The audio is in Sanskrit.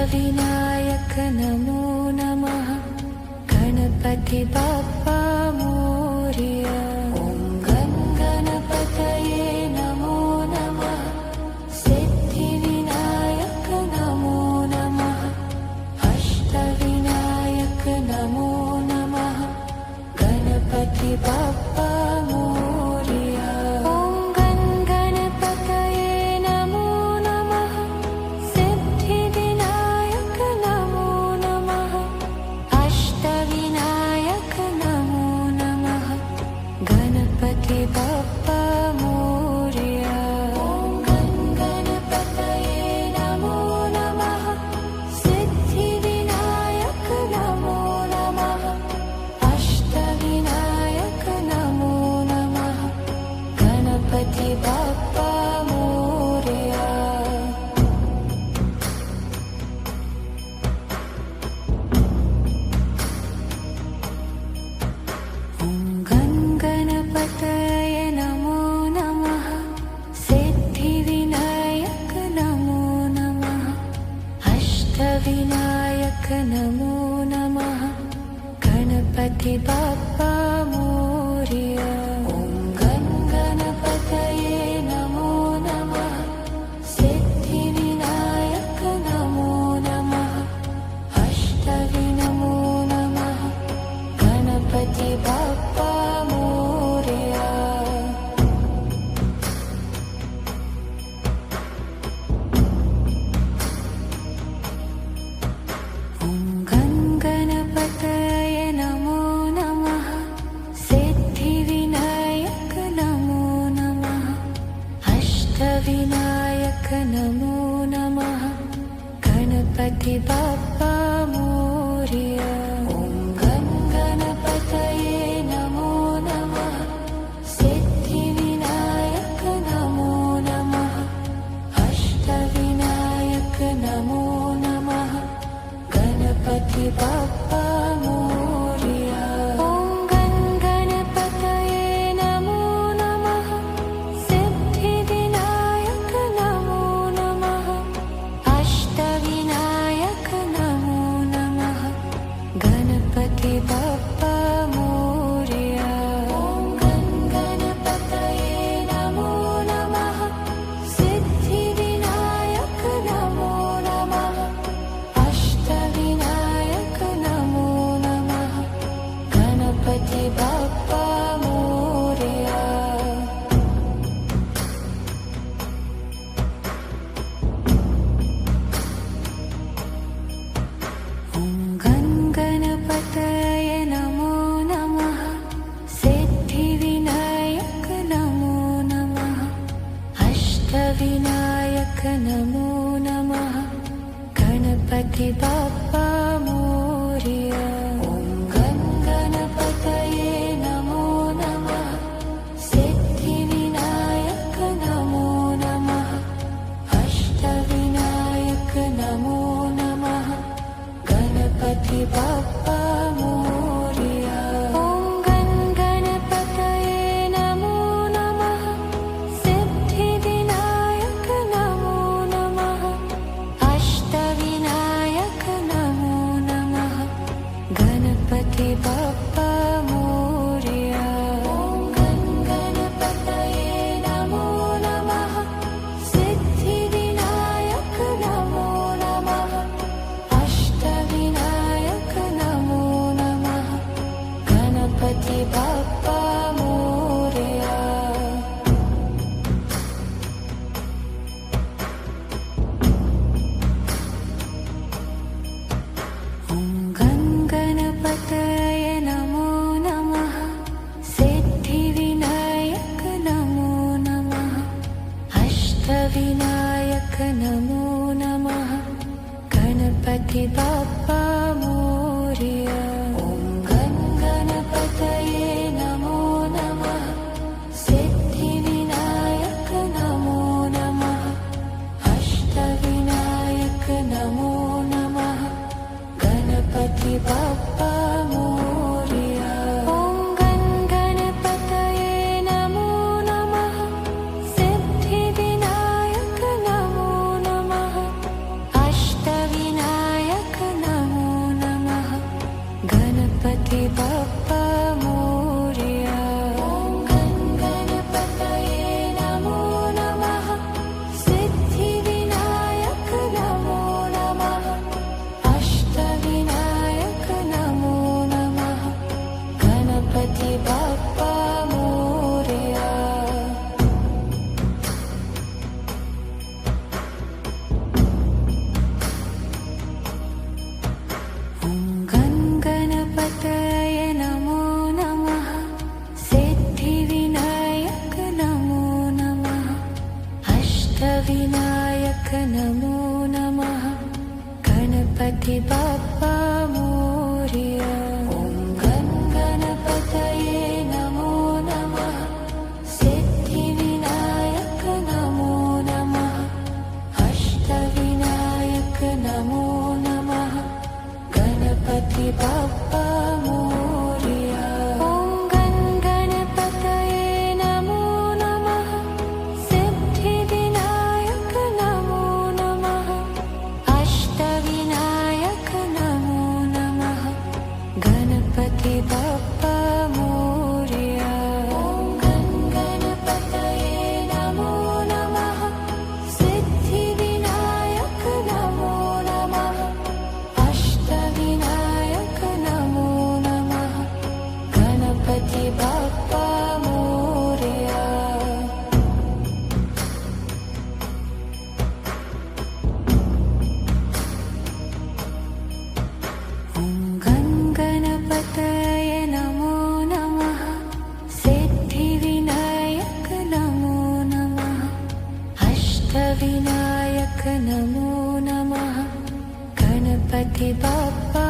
अष्टविनायक नमो नमः गणपति बाप्पा मोरया। ॐ गणपतये नमो नमः सिद्धिविनायक नमो नमः अष्टविनायक नमो नमः गणपति बाप्पा मोरया। ॐ गणपतये नमो नमः सिद्धिविनायक नमो नमः अष्टविनायक नमो नमः गणपति बाप्पा मोरया। ॐ गणपतये नमो नमः सिद्धिविनायक नमो नमः अष्टविनायक नमो नमः गणपति बाप्पा मोरया। ॐ गणपतये नमो नमः सिद्धिविनायक नमो नमः अष्टविनायक नमो नमः गणपति बाप्पा मोरया। ॐ गणपतये नमो नमः सिद्धिविनायक नमो नमः अष्टविनमो नमः गणपति बाप्पा मोरया। ॐ गणपतये नमो नमः सिद्धिविनायक नमो नमः अष्टविनायक नमो नमः गणपति बाप्पा मोरया। ॐ गणपतये नमो नमः सिद्धिविनायक नमो नमः अष्टविनायक नमो नमः गणपति बाप्पा मोरया। ॐ गणपतये नमो नमः सिद्धिविनायक नमो नमः अष्टविनायक नमो नमः गणपति बाप्पा मोरया। ॐ गणपतये नमो नमः सिद्धिविनायक नमो नमः अष्टविनायक नमो नमः गणपति बाप्पा मोरया। ॐ गणपतये नमो नमः सिद्धिविनायक नमो नमः अष्टविनायक नमो नमः गणपति बाप्पा मोरया। ॐ गणपतये नमो नमः सिद्धिविनायक नमो नमः अष्टविनायक नमो नमः गणपति बाप्पा मोरया। ॐ गणपतये नमो नमः सिद्धिविनायक नमो नमः अष्टविनायक नमो नमः गणपति बाप्पा मोरया। ॐ गणपतये नमो नमः सिद्धिविनायक नमो नमः अष्टविनायक नमो नमः गणपति बाप्पा मोरया। ॐ गणपतये नमो नमः सिद्धिविनायक नमो नमः अष्टविनायक नमो नमः गणपति बाप्पा मोरया। ॐ गणपतये नमो नमः सिद्धिविनायक नमो नमः अष्टविनायक नमो नमः गणपति बाप्पा मोरया। ॐ गणपतये नमो नमः सिद्धिविनायक नमो नमः अष्टविनायक गणपति बाप्पा मोरया। ॐ गं गणपतये नमो नमः। सिद्धिविनायक नमो नमः। अष्टविनायक नमो नमः। गणपति बाप्पा मोरया। ॐ गं गणपतये नमो नमः। सिद्धिविनायक नमो नमः। अष्टविनायक नमो नमः। गणपति बाप्पा मोरया। ॐ गं गणपतये नमो नमः। सिद्धिविनायक नमो नमः। अष्टविनायक नमो नमः। गणपति बाप्पा मोरया। ॐ गं गणपतये नमो नमः। सिद्धिविनायक नमो नमः। अष्टविनायक नमो नमः। गणपति बाप्पा